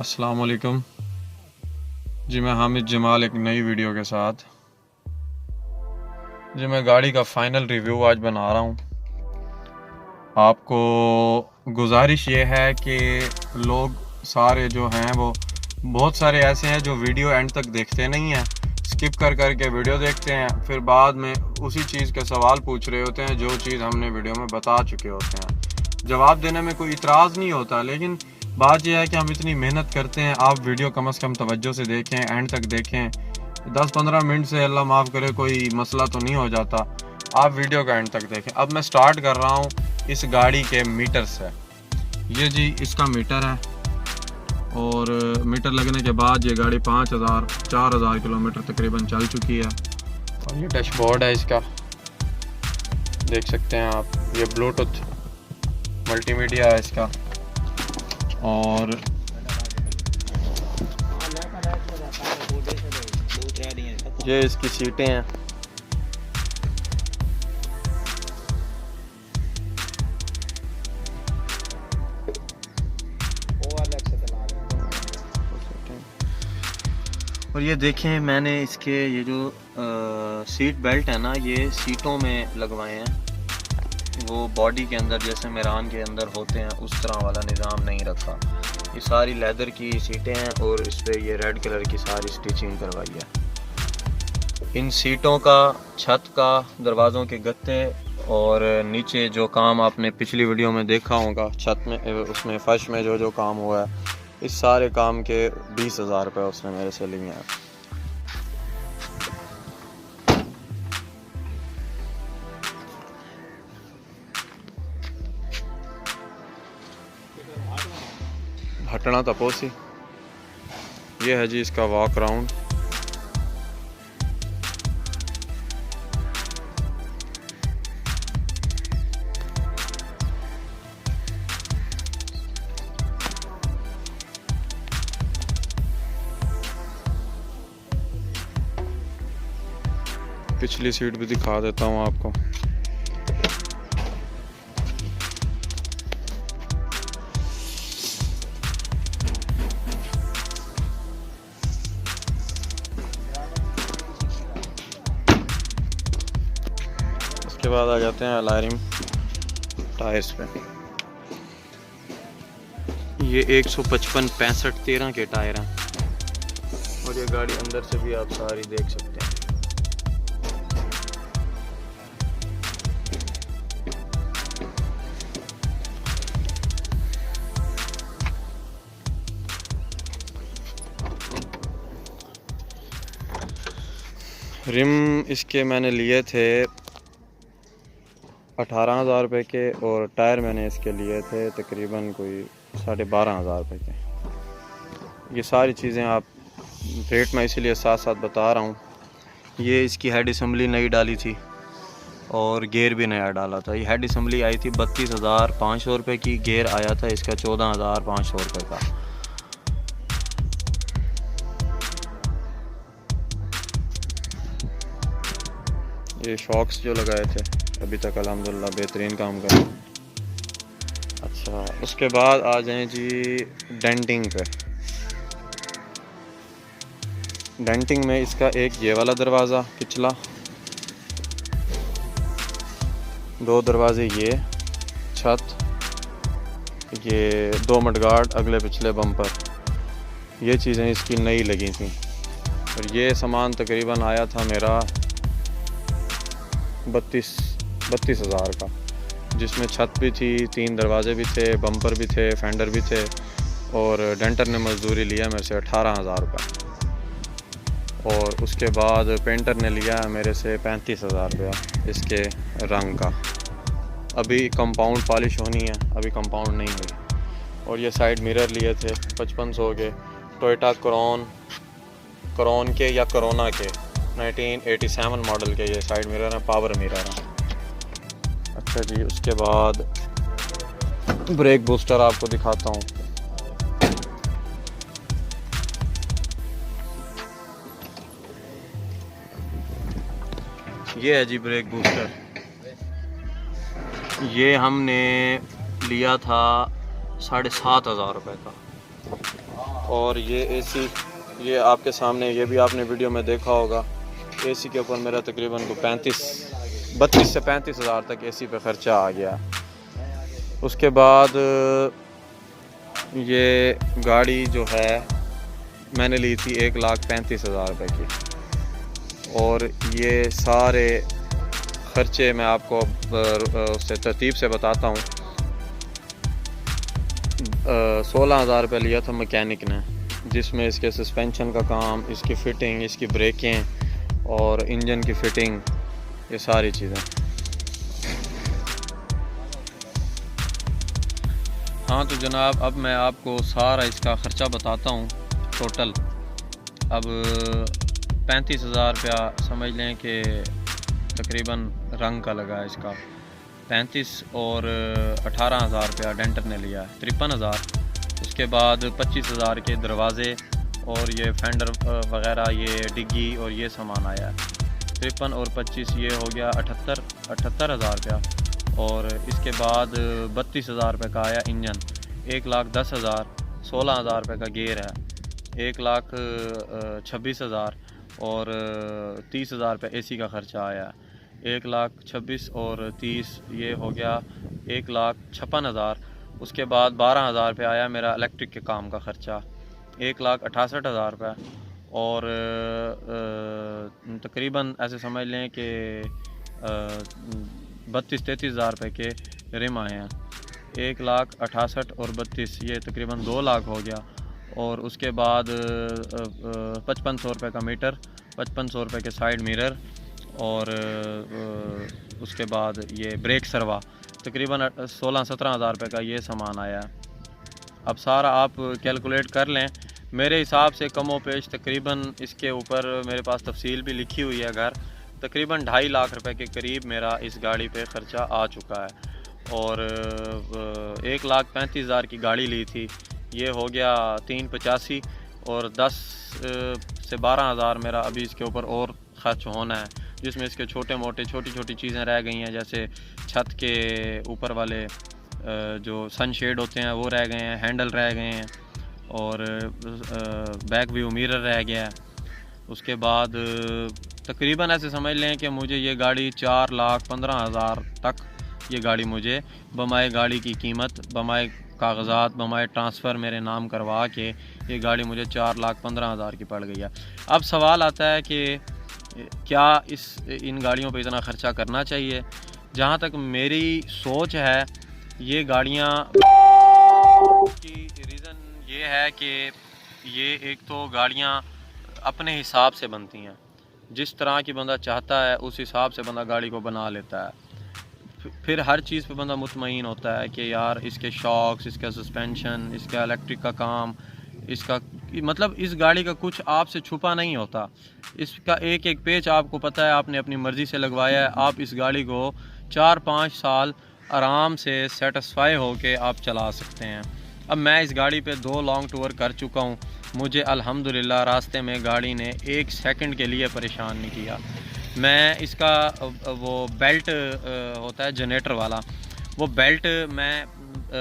अस्सलाम वालेकुम जी। मैं हामिद जमाल एक नई वीडियो के साथ जी मैं गाड़ी का फाइनल रिव्यू आज बना रहा हूँ। आपको गुजारिश ये है कि लोग सारे जो हैं वो बहुत सारे ऐसे हैं जो वीडियो एंड तक देखते नहीं हैं, स्किप कर के वीडियो देखते हैं, फिर बाद में उसी चीज़ के सवाल पूछ रहे होते हैं जो चीज़ हमने वीडियो में बता चुके होते हैं। जवाब देने में कोई इतराज़ नहीं होता, लेकिन बात यह है कि हम इतनी मेहनत करते हैं। आप वीडियो कम से कम तवज्जो से देखें, एंड तक देखें। 10-15 मिनट से अल्लाह माफ़ करे कोई मसला तो नहीं हो जाता। आप वीडियो का एंड तक देखें। अब मैं स्टार्ट कर रहा हूँ इस गाड़ी के मीटर से। ये जी इसका मीटर है, और मीटर लगने के बाद ये गाड़ी 4,000 किलोमीटर तकरीबन चल चुकी है। और ये डैशबोर्ड है इसका, देख सकते हैं आप। ये ब्लूटूथ मल्टीमीडिया है इसका, और ये इसकी सीटें हैं। और ये देखें, मैंने इसके ये जो सीट बेल्ट है ना, ये सीटों में लगवाए हैं। वो बॉडी के अंदर जैसे मेरान के अंदर होते हैं उस तरह वाला निज़ाम नहीं रखा। ये सारी लेदर की सीटें हैं और इस पर ये रेड कलर की सारी स्टिचिंग करवाई है। इन सीटों का, छत का, दरवाज़ों के गत्ते और नीचे जो काम आपने पिछली वीडियो में देखा होगा छत में, उसमें फर्श में जो काम हुआ है, इस सारे काम के 20,000 रुपये उसने मेरे से लिए हैं। हटना तपोसी। ये है जी इसका वॉक राउंड। पिछली सीट भी दिखा देता हूँ आपको। उसके बाद आ जाते हैं अलार्म टायर्स पे। ये 155-65-13 के टायर हैं, और ये गाड़ी अंदर से भी आप सारी देख सकते हैं। रिम इसके मैंने लिए थे 18,000 रुपये के, और टायर मैंने इसके लिए थे तकरीबन कोई 12,500 रुपये के। ये सारी चीज़ें आप रेट में इसीलिए साथ साथ बता रहा हूँ। ये इसकी हेड असम्बली नई डाली थी और गेयर भी नया डाला था। ये हेड असम्बली आई थी 32,500 रुपये की, गेयर आया था इसका 14,500 रुपये का। ये शॉक्स जो लगाए थे अभी तक अल्हम्दुलिल्लाह बेहतरीन काम कर रहे हैं। अच्छा, उसके बाद आ जाएं जी डेंटिंग पे। डेंटिंग में इसका एक ये वाला दरवाज़ा पिछला, 2 दरवाजे ये, छत, ये 2 मडगार्ड अगले पिछले बम्पर, ये चीज़ें इसकी नई लगी थी। और ये सामान तकरीबन आया था मेरा 32,000 का, जिसमें छत भी थी, 3 दरवाजे भी थे, बम्पर भी थे, फेंडर भी थे, और डेंटर ने मजदूरी लिया मेरे से 18,000 रुपये, और उसके बाद पेंटर ने लिया मेरे से 35,000 रुपया इसके रंग का। अभी कंपाउंड पॉलिश होनी है, अभी कंपाउंड नहीं हुई। और ये साइड मिरर लिए थे 5500 के, टोयोटा करोन के या करोना के 1987 मॉडल के ये साइड मिरर हैं, पावर मिरर हैं। अच्छा जी, उसके बाद ब्रेक बूस्टर आपको दिखाता हूँ। ये है जी ब्रेक बूस्टर। ये हमने लिया था 7,500 रुपये का। और ये एसी, ये आपके सामने, ये भी आपने वीडियो में देखा होगा। एसी के ऊपर मेरा तकरीबन को 32 से 35 हज़ार तक एसी पे ख़र्चा आ गया। उसके बाद ये गाड़ी जो है मैंने ली थी 1,35,000 रुपये की, और ये सारे ख़र्चे मैं आपको उससे तरतीब से बताता हूँ। 16,000 रुपये लिया था मैकेनिक ने, जिसमें इसके सस्पेंशन का काम, इसकी फ़िटिंग, इसकी ब्रेकें और इंजन की फ़िटिंग, ये सारी चीज़ें। हाँ तो जनाब, अब मैं आपको सारा इसका ख़र्चा बताता हूँ टोटल। अब 35,000 रुपया समझ लें कि तकरीबन रंग का लगा है इसका 35, और 18,000 रुपया डेंटर ने लिया है 53,000। उसके बाद 25,000 के दरवाज़े और ये फेंडर वगैरह, ये डिग्गी और ये सामान आया है। 53 और 25 ये हो गया 78,000 रुपया। और इसके बाद 32,000 रुपये का आया इंजन, 1,10,000। 16,000 रुपये का गेयर है, 1,26,000। और 30,000 रुपये एसी का ख़र्चा आया है, 1,26,000 और 30 ये हो गया 1,56,000। उसके बाद 12,000 रुपये आया मेरा इलेक्ट्रिक के काम का ख़र्चा, 1,68,000 रुपये। और तकरीबन ऐसे समझ लें कि 32-33,000 रुपये के रिम आए हैं। 1,68,000 और 32 ये तकरीबन 2 लाख हो गया। और उसके बाद 5500 रुपये का मीटर, 5500 रुपये के साइड मिरर, और उसके बाद ये ब्रेक सरवा, तकरीबन 16-17,000 रुपये का ये सामान आया। अब सारा आप कैलकुलेट कर लें। मेरे हिसाब से कमो पेश तकरीबन इसके ऊपर मेरे पास तफसील भी लिखी हुई है घर, तकरीबन 2.5 लाख रुपए के करीब मेरा इस गाड़ी पे ख़र्चा आ चुका है। और 1,35,000 की गाड़ी ली थी, ये हो गया 385, और 10 से 12,000 मेरा अभी इसके ऊपर और ख़र्च होना है, जिसमें इसके छोटे मोटे छोटी छोटी चीज़ें रह गई हैं, जैसे छत के ऊपर वाले जो सन शेड होते हैं वो रह गए हैं, हैंडल रह गए हैं, और बैक व्यू मिरर रह गया है। उसके बाद तकरीबन ऐसे समझ लें कि मुझे ये गाड़ी 4,15,000 तक ये गाड़ी मुझे बमाए गाड़ी की कीमत, बमाए कागज़ात, बमाए ट्रांसफ़र मेरे नाम करवा के ये गाड़ी मुझे 4,15,000 की पड़ गई है। अब सवाल आता है कि क्या इन गाड़ियों पे इतना ख़र्चा करना चाहिए? जहाँ तक मेरी सोच है, ये गाड़ियाँ की रीज़न ये है कि ये एक तो गाड़ियाँ अपने हिसाब से बनती हैं, जिस तरह की बंदा चाहता है उस हिसाब से बंदा गाड़ी को बना लेता है। फिर हर चीज़ पे बंदा मुतमईन होता है कि यार इसके शॉक्स, इसका सस्पेंशन, इसका इलेक्ट्रिक का काम, इसका मतलब इस गाड़ी का कुछ आपसे छुपा नहीं होता। इसका एक एक पेच आपको पता है, आपने अपनी मर्ज़ी से लगवाया है। आप इस गाड़ी को 4-5 साल आराम से सेटिस्फाई होके आप चला सकते हैं। अब मैं इस गाड़ी पे 2 लॉन्ग टूर कर चुका हूँ। मुझे अल्हम्दुलिल्लाह रास्ते में गाड़ी ने 1 सेकंड के लिए परेशान नहीं किया। मैं इसका वो बेल्ट होता है जनरेटर वाला, वो बेल्ट मैं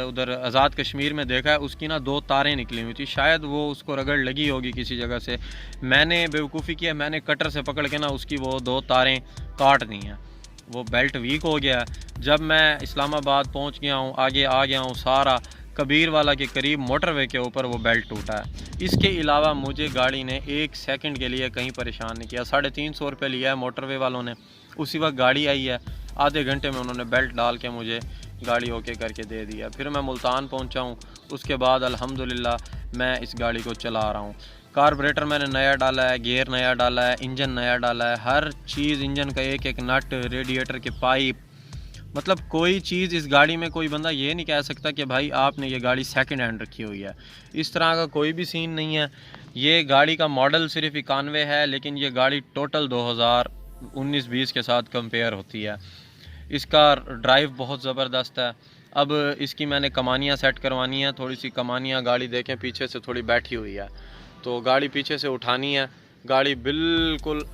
उधर आज़ाद कश्मीर में देखा है, उसकी ना 2 तारें निकली हुई थी, शायद वो उसको रगड़ लगी होगी किसी जगह से। मैंने बेवकूफ़ी किया, मैंने कटर से पकड़ के ना उसकी वो 2 तारें काट दी हैं, वो बेल्ट वीक हो गया। जब मैं इस्लामाबाद पहुंच गया हूं, आगे आ गया हूं, सारा कबीर वाला के करीब मोटरवे के ऊपर वो बेल्ट टूटा है। इसके अलावा मुझे गाड़ी ने 1 सेकंड के लिए कहीं परेशान नहीं किया। 350 रुपये लिया है मोटरवे वालों ने, उसी वक्त गाड़ी आई है, आधे घंटे में उन्होंने बेल्ट डाल के मुझे गाड़ी ओके करके दे दिया। फिर मैं मुल्तान पहुंचा हूं, उसके बाद अल्हम्दुलिल्लाह मैं इस गाड़ी को चला रहा हूं। कार्बोरेटर मैंने नया डाला है, गियर नया डाला है, इंजन नया डाला है, हर चीज़, इंजन का एक एक नट, रेडिएटर के पाइप, मतलब कोई चीज़ इस गाड़ी में कोई बंदा ये नहीं कह सकता कि भाई आपने ये गाड़ी सेकंड हैंड रखी हुई है। इस तरह का कोई भी सीन नहीं है। ये गाड़ी का मॉडल सिर्फ 91 है, लेकिन ये गाड़ी टोटल 2019-20 के साथ कंपेयर होती है। इसका ड्राइव बहुत ज़बरदस्त है। अब इसकी मैंने कमानियाँ सेट करवानी है, थोड़ी सी कमानियाँ, गाड़ी देखें पीछे से थोड़ी बैठी हुई है, तो गाड़ी पीछे से उठानी है। गाड़ी बिल्कुल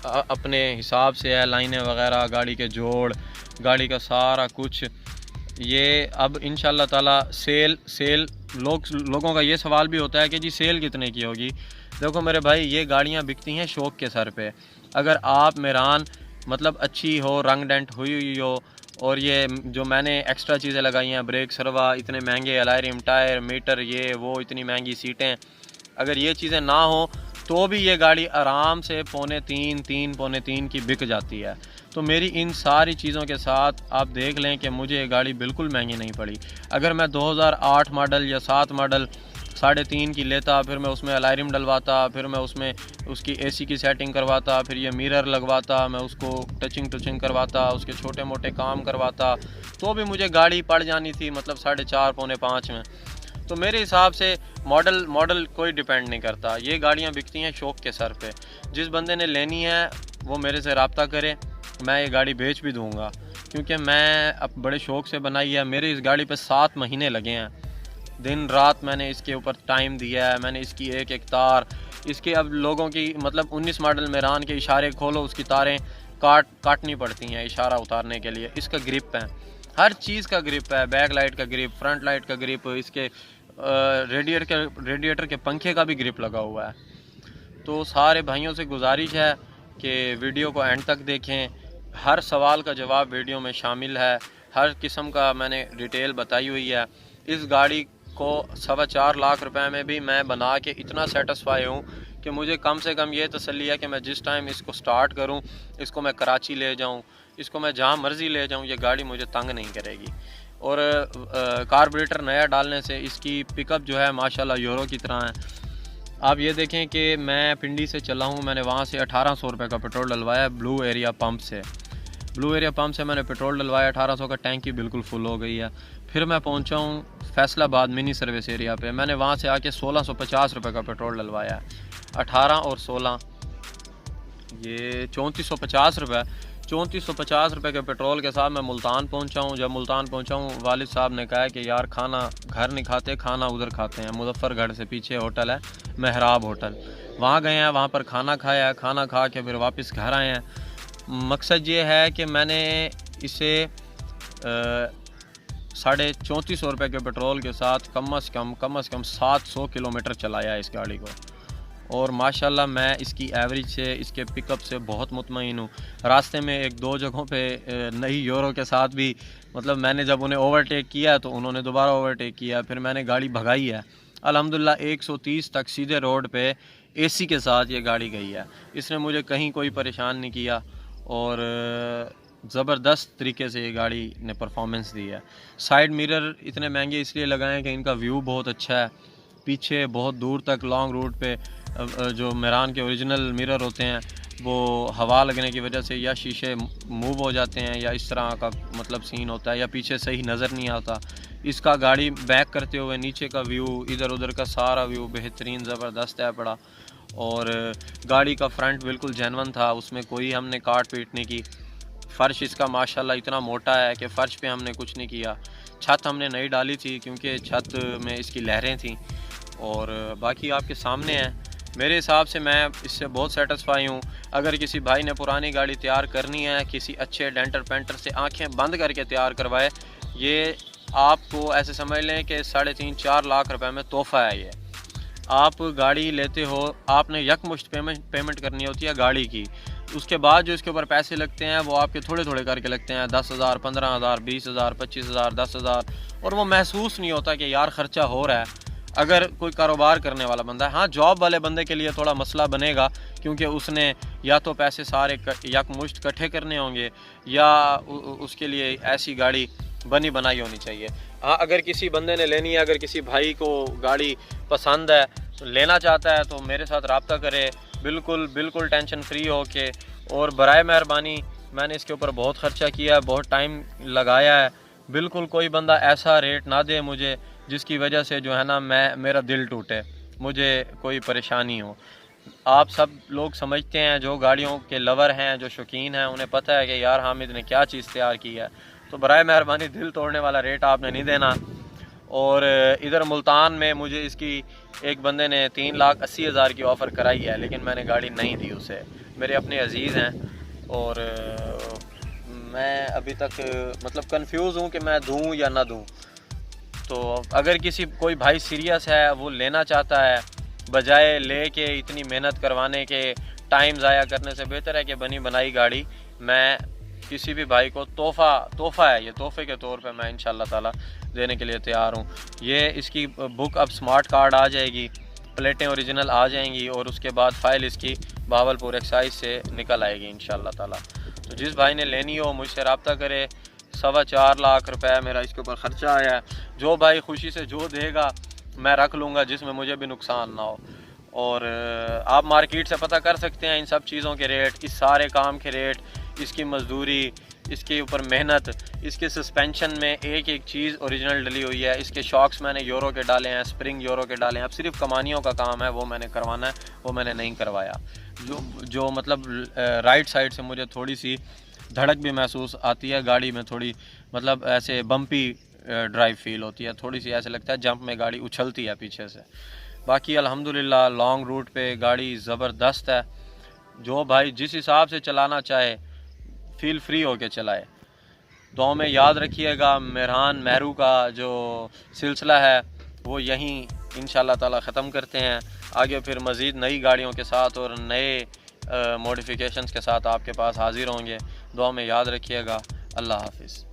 अपने हिसाब से है, लाइनें वगैरह, गाड़ी के जोड़, गाड़ी का सारा कुछ ये अब इंशाल्लाह ताला सेल लोगों का ये सवाल भी होता है कि जी सेल कितने की होगी। देखो मेरे भाई, ये गाड़ियाँ बिकती हैं शौक़ के सर पे। अगर आप मेरान मतलब अच्छी हो, रंग डेंट हुई हो, और ये जो मैंने एक्स्ट्रा चीज़ें लगाई हैं, ब्रेक सर्वा, इतने महंगे एलॉय रिम, टायर, मीटर, ये वो, इतनी महंगी सीटें, अगर ये चीज़ें ना हो तो भी ये गाड़ी आराम से पौने तीन की बिक जाती है। तो मेरी इन सारी चीज़ों के साथ आप देख लें कि मुझे ये गाड़ी बिल्कुल महंगी नहीं पड़ी। अगर मैं 2008 मॉडल या 7 मॉडल 3.5 की लेता, फिर मैं उसमें एलॉय रिम डलवाता, फिर मैं उसमें उसकी एसी की सेटिंग करवाता, फिर ये मिरर लगवाता, मैं उसको टचिंग करवाता, उसके छोटे मोटे काम करवाता, तो भी मुझे गाड़ी पड़ जानी थी मतलब 4.5 पौने 5 में। तो मेरे हिसाब से मॉडल कोई डिपेंड नहीं करता। ये गाड़ियाँ बिकती हैं शौक़ के सर पे। जिस बंदे ने लेनी है वो मेरे से रब्ता करे, मैं ये गाड़ी बेच भी दूँगा, क्योंकि मैं अब बड़े शौक़ से बनाई है। मेरे इस गाड़ी पे 7 महीने लगे हैं, दिन रात मैंने इसके ऊपर टाइम दिया है। मैंने इसकी एक एक तार, इसके अब लोगों की मतलब 19 मॉडल मेरान के इशारे खोलो, उसकी तारें काटनी पड़ती हैं इशारा उतारने के लिए। इसका ग्रिप है, हर चीज़ का ग्रिप है, बैक लाइट का ग्रिप, फ्रंट लाइट का ग्रिप, इसके रेडिएटर के पंखे का भी ग्रिप लगा हुआ है। तो सारे भाइयों से गुजारिश है कि वीडियो को एंड तक देखें। हर सवाल का जवाब वीडियो में शामिल है, हर किस्म का मैंने डिटेल बताई हुई है। इस गाड़ी को 4.25 लाख रुपए में भी मैं बना के इतना सेटिस्फाई हूँ कि मुझे कम से कम ये तसल्ली है कि मैं जिस टाइम इसको स्टार्ट करूँ, इसको मैं कराची ले जाऊँ, इसको मैं जहाँ मर्ज़ी ले जाऊँ, ये गाड़ी मुझे तंग नहीं करेगी। और कार्बोरेटर नया डालने से इसकी पिकअप जो है माशाल्लाह यूरो की तरह है। आप ये देखें कि मैं पिंडी से चला हूँ, मैंने वहाँ से 1800 रुपये का पेट्रोल डलवाया ब्लू एरिया पंप से मैंने पेट्रोल डलवाया 1800 का, टैंकी बिल्कुल फुल हो गई है। फिर मैं पहुँचा हूँ फैसलाबाद मिनी सर्विस एरिया पे, मैंने वहाँ से आके 1650 रुपये का पेट्रोल डलवाया। 18 और 16 ये 3450 रुपये। 3450 रुपये के पेट्रोल के साथ मैं मुल्तान पहुंचा हूं। जब मुल्तान पहुंचा हूं, वालिद साहब ने कहा कि यार खाना घर नहीं खाते, खाना उधर खाते हैं। मुजफ्फरगढ़ से पीछे होटल है मेहराब होटल, वहां गए हैं, वहां पर खाना खाया, खाना खा के फिर वापस घर आए हैं। मकसद ये है कि मैंने इसे 3450 रुपये के पेट्रोल के साथ कम से कम 700 किलोमीटर चलाया है इस गाड़ी को, और माशाल्लाह मैं इसकी एवरेज से, इसके पिकअप से बहुत मुतमईन हूँ। रास्ते में 1-2 जगहों पे नई यूरो के साथ भी मतलब मैंने जब उन्हें ओवरटेक किया तो उन्होंने दोबारा ओवरटेक किया, फिर मैंने गाड़ी भगाई है। अल्हम्दुलिल्लाह 130 तक सीधे रोड पे एसी के साथ ये गाड़ी गई है। इसने मुझे कहीं कोई परेशान नहीं किया, और ज़बरदस्त तरीके से ये गाड़ी ने परफॉर्मेंस दी है। साइड मिरर इतने महंगे इसलिए लगाए कि इनका व्यू बहुत अच्छा है, पीछे बहुत दूर तक लॉन्ग रूट पे जो मेरान के ओरिजिनल मिरर होते हैं वो हवा लगने की वजह से या शीशे मूव हो जाते हैं या इस तरह का मतलब सीन होता है, या पीछे सही नज़र नहीं आता। इसका गाड़ी बैक करते हुए नीचे का व्यू, इधर उधर का सारा व्यू बेहतरीन ज़बरदस्त है पड़ा। और गाड़ी का फ्रंट बिल्कुल जेन्युइन था, उसमें कोई हमने काट पीट नहीं की। फ़र्श इसका माशाल्लाह इतना मोटा है कि फ़र्श पे हमने कुछ नहीं किया। छत हमने नई डाली थी क्योंकि छत में इसकी लहरें थीं, और बाकी आपके सामने है। मेरे हिसाब से मैं इससे बहुत सेटिस्फाई हूँ। अगर किसी भाई ने पुरानी गाड़ी तैयार करनी है, किसी अच्छे डेंटर पेंटर से आंखें बंद करके तैयार करवाए, ये आपको ऐसे समझ लें कि 3.5-4 लाख रुपए में तोहफ़ा है। ये आप गाड़ी लेते हो, आपने यकमुश्त पेमेंट करनी होती है गाड़ी की, उसके बाद जो इसके ऊपर पैसे लगते हैं वो आपके थोड़े थोड़े करके लगते हैं, 10,000, 15,000, 20,000, 25,000, 10,000, और वो महसूस नहीं होता कि यार ख़र्चा हो रहा है अगर कोई कारोबार करने वाला बंदा है। हाँ, जॉब वाले बंदे के लिए थोड़ा मसला बनेगा, क्योंकि उसने या तो पैसे सारे यकमुश्त इकट्ठे करने होंगे, या उसके लिए ऐसी गाड़ी बनी बनाई होनी चाहिए। हाँ, अगर किसी बंदे ने लेनी है, अगर किसी भाई को गाड़ी पसंद है, तो लेना चाहता है, तो मेरे साथ रब्ता करे बिल्कुल टेंशन फ्री हो के। और बराए मेहरबानी, मैंने इसके ऊपर बहुत ख़र्चा किया है, बहुत टाइम लगाया है। बिल्कुल कोई बंदा ऐसा रेट ना दे मुझे जिसकी वजह से जो है ना मेरा दिल टूटे, मुझे कोई परेशानी हो। आप सब लोग समझते हैं, जो गाड़ियों के लवर हैं, जो शौकीन हैं, उन्हें पता है कि यार हामिद ने क्या चीज़ तैयार की है। तो बराए मेहरबानी दिल तोड़ने वाला रेट आपने नहीं देना। और इधर मुल्तान में मुझे इसकी एक बंदे ने 3,80,000 की ऑफ़र कराई है, लेकिन मैंने गाड़ी नहीं दी उसे। मेरे अपने अजीज़ हैं और मैं अभी तक मतलब कंफ्यूज हूँ कि मैं दूँ या ना दूँ। तो अगर कोई भाई सीरियस है, वो लेना चाहता है, बजाय ले के इतनी मेहनत करवाने के, टाइम ज़ाया करने से बेहतर है कि बनी बनाई गाड़ी मैं किसी भी भाई को तोहफ़ा है, ये तोहफे के तौर पे मैं इंशाल्लाह ताला देने के लिए तैयार हूँ। ये इसकी बुक अब स्मार्ट कार्ड आ जाएगी, प्लेटें ओरिजिनल आ जाएंगी और उसके बाद फ़ाइल इसकी बहावलपुर एक्साइज से निकल आएगी इंशाल्लाह ताला। तो जिस भाई ने लेनी हो मुझसे रब्ता करे। 4.25 लाख रुपए मेरा इसके ऊपर ख़र्चा आया है। जो भाई खुशी से जो देगा मैं रख लूँगा, जिसमें मुझे भी नुकसान ना हो। और आप मार्केट से पता कर सकते हैं इन सब चीज़ों के रेट, इस सारे काम के रेट, इसकी मजदूरी, इसके ऊपर मेहनत, इसके सस्पेंशन में एक एक चीज़ ओरिजिनल डली हुई है। इसके शॉक्स मैंने यूरो के डाले हैं, स्प्रिंग यूरो के डाले हैं। अब सिर्फ कमानियों का काम है, वो मैंने करवाना है, वो मैंने नहीं करवाया। जो मतलब राइट साइड से मुझे थोड़ी सी धड़क भी महसूस आती है गाड़ी में, थोड़ी मतलब ऐसे बम्पी ड्राइव फील होती है, थोड़ी सी ऐसे लगता है जंप में गाड़ी उछलती है पीछे से। बाकी अल्हम्दुलिल्लाह लॉन्ग रूट पे गाड़ी ज़बरदस्त है। जो भाई जिस हिसाब से चलाना चाहे फील फ्री होके चलाए। दुआ में याद रखिएगा, मेहरान मेहरू का जो सिलसिला है वो यहीं इंशाल्लाह ताला ख़त्म करते हैं। आगे फिर मज़ीद नई गाड़ियों के साथ और नए मॉडिफिकेशंस के साथ आपके पास हाज़िर होंगे। दुआ में याद रखिएगा। अल्लाह हाफिज़।